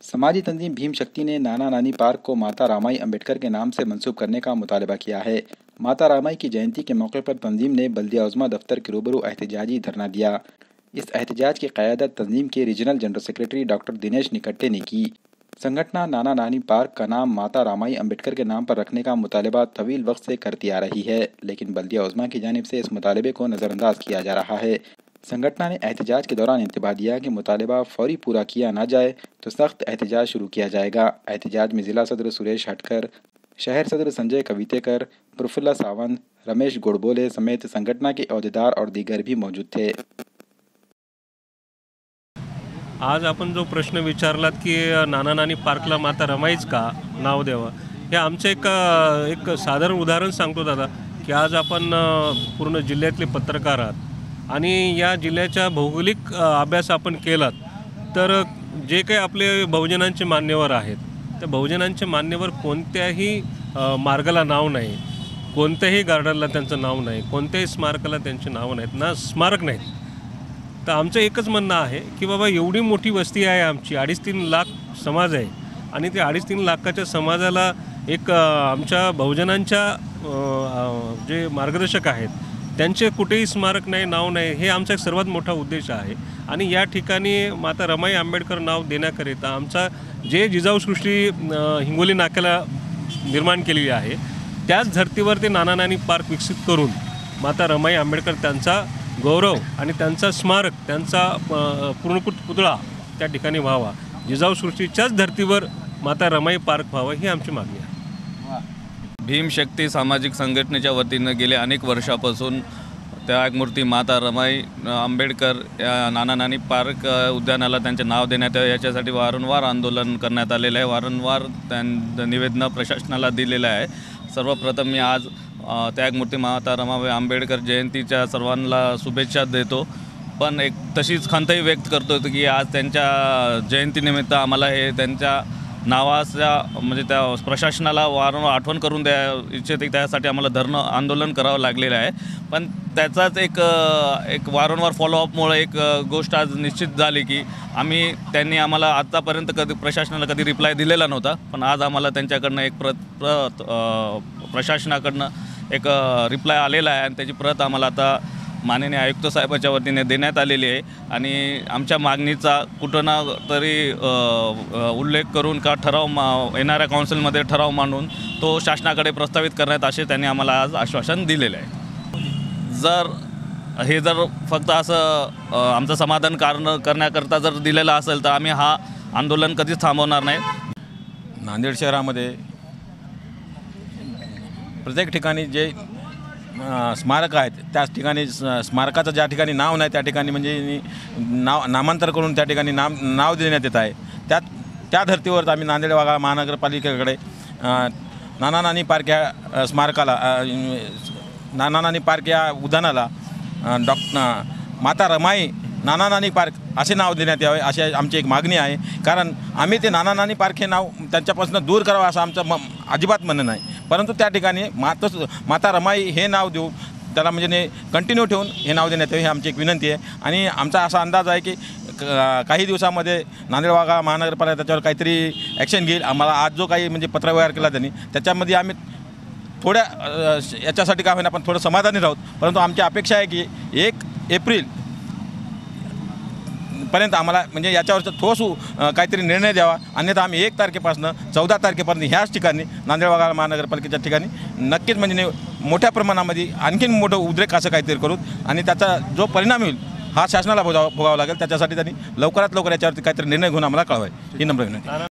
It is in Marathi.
समाजी तंजीम भीम शक्ति ने नाना नानी पार्क को माता रामाई अंबेडकर के नाम से मंसूब करने का मुतालबा किया है। माता रामाई की जयंती के मौके पर तंजीम ने बल्दिया उज़्मा दफ्तर के रूबरू एहतजाजी धरना दिया। इस एहतजाज की क़यादत तंजीम के regional general secretary doctor Dinesh Nikatte ने की। संगठन नाना नानी पार्क का नाम माता रामाई अंबेडकर के नाम पर रखने का मुतालबा तवील वक्त से करती आ रही है, लेकिन बल्दिया उज़्मा की जानिब से इस मुतालबे को नज़रअंदाज किया जा रहा है। संगठन ने एहतजाज के दौरान इंतबाह दिया कि मुतालबा फौरी पूरा किया ना जाए तो सख्त एहतजाज शुरू किया जाएगा। एहतजाज में ज़िला सदर सुरेश हटकर, शहर सदर संजय कवितेकर, प्रफुल्ला सावंत, रमेश गोडबोले समेत संगठन के अहदेदार और दीगर भी मौजूद थे। आज आपण जो प्रश्न विचारलात की नाना नानी पार्कला माता रमाईच का नाव द्यावं, हे आमचं एक साधारण उदाहरण सांगतो दादा की आज आपण पूर्ण जिल्ह्यातले पत्रकार आहात आणि या जिल्ह्याच्या भौगोलिक अभ्यास आपण केलात तर जे काही आपले बहुजनांचे मान्यवर आहेत त्या बहुजनांचे मान्यवर कोणत्याही मार्गाला नाव नाही, कोणत्याही गार्डनला त्यांचं नाव नाही, कोणत्याही स्मारकाला त्यांचे नाव नाहीत, ना स्मारक नाहीत। तर आमचं एकच म्हणणं आहे की बाबा एवढी मोठी वस्ती आहे आमची, 2.5-3 लाख समाज आहे आणि ते 2.5-3 लाखाच्या समाजाला एक आमच्या बहुजनांच्या जे मार्गदर्शक आहेत त्यांचे कुठेही स्मारक नाही, नाव नाही, हे आमचा एक सर्वात मोठा उद्देश आहे। आणि या ठिकाणी माता रमाई आंबेडकर नाव देण्याकरिता आमचा जे जिजाऊ सृष्टी हिंगोली नाक्याला निर्माण केलेली आहे त्याच धर्तीवर ते नाना नानी पार्क विकसित करून माता रमाई आंबेडकर त्यांचा गौरव आणि त्यांचा स्मारक, त्यांचा पूर्णकृत पुतळा त्या ठिकाणी व्हावा, जिजाऊ सृष्टीच्याच धर्तीवर माता रमाई पार्क व्हावा ही आमची मागणी आहे। भीम शक्ती सामाजिक संघटनेच्या वतीनं गेले अनेक वर्षापासून त्यागमूर्ती माता रमाई आंबेडकर या नाना नानी पार्क उद्यानाला त्यांचे नाव देण्यात यावे याच्यासाठी वारंवार आंदोलन करण्यात आलेलं आहे। वारंवार निवेदनं प्रशासनाला दिलेलं आहे। सर्वप्रथम मी आज त्यागमूर्ती माता रमाबाई आंबेडकर जयंतीच्या सर्वांना शुभेच्छा देतो, पण एक तशीच खंतही व्यक्त करतो की आज त्यांच्या जयंतीनिमित्त आम्हाला हे त्यांच्या नावाच्या म्हणजे त्या प्रशासनाला वारंवार आठवण करून द्या इच्छिते, त्यासाठी आम्हाला धरणं आंदोलन करावं लागलेलं आहे। पण त्याचाच एक वारंवार फॉलोअपमुळे एक गोष्ट आज निश्चित झाली की त्यांनी आम्हाला आतापर्यंत कधी प्रशासनाला कधी रिप्लाय दिलेला नव्हता, पण आज आम्हाला त्यांच्याकडनं एक प्रशासनाकडनं एक रिप्लाय आलेला आहे आणि त्याची प्रत आम्हाला आता माननीय आयुक्त साहेबाच्या वतीने देण्यात आलेली आहे। आणि आमच्या मागणीचा कुठं ना तरी उल्लेख करून का ठराव येणाऱ्या काउन्सिलमध्ये ठराव मांडून तो शासनाकडे प्रस्तावित करण्यात असे त्यांनी आम्हाला आज आश्वासन दिलेलं आहे। जर फक्त असं आमचं समाधान करण्याकरता जर दिलेलं असेल तर आम्ही हा आंदोलन कधीच थांबवणार नाही। नांदेड शहरामध्ये प्रत्येक ठिकाणी जे स्मारक आहेत त्याच ठिकाणी स्मारकाचं ज्या ठिकाणी नाव नाही त्या ठिकाणी म्हणजे नामांतर करून त्या ठिकाणी नाव देण्यात येत आहे। त्या धर्तीवर आम्ही नांदेड वाघाळा महानगरपालिकेकडे नाना नानी पार्क या स्मारकाला नाना नानी पार्क या उद्यानाला माता रमाई नाना नानी पार्क असे नाव देण्यात यावे अशी आमची एक मागणी आहे। कारण आम्ही ते नाना नानी पार्क हे नाव त्यांच्यापासून दूर करावं असं आमचं अजिबात म्हणणं नाही, परंतु त्या ठिकाणी माता रमाई हे नाव देऊन त्याला म्हणजे कंटिन्यू ठेवून हे नाव देण्यात यावे ही आमची एक विनंती आहे। आणि आमचा असा अंदाज आहे की काही दिवसामध्ये नांदेड वाघाळा महानगरपालिका त्याच्यावर काहीतरी ॲक्शन घेईल। आम्हाला आज जो काही म्हणजे पत्रव्यवहार केला त्यांनी त्याच्यामध्ये आम्ही थोड्या याच्यासाठी काय होईना पण थोडं समाधानी राहू, परंतु आमची अपेक्षा आहे की 1 एप्रिल पर्यंत आम्हाला म्हणजे याच्यावरचं ठोस काहीतरी निर्णय द्यावा, अन्यथा आम्ही 1 तारखेपासून 14 तारखेपर्यंत ह्याच ठिकाणी नांदेड वाघाळा महानगरपालिकेच्या ठिकाणी नक्कीच म्हणजे मोठ्या प्रमाणामध्ये आणखीन मोठं उद्रेक असं काहीतरी करू आणि त्याचा जो परिणाम होईल हा शासनाला भोगावा लागेल। त्याच्यासाठी त्यांनी लवकरात लवकर याच्यावरती काहीतरी निर्णय घेऊन आम्हाला कळवाय ही नम्र विनंती।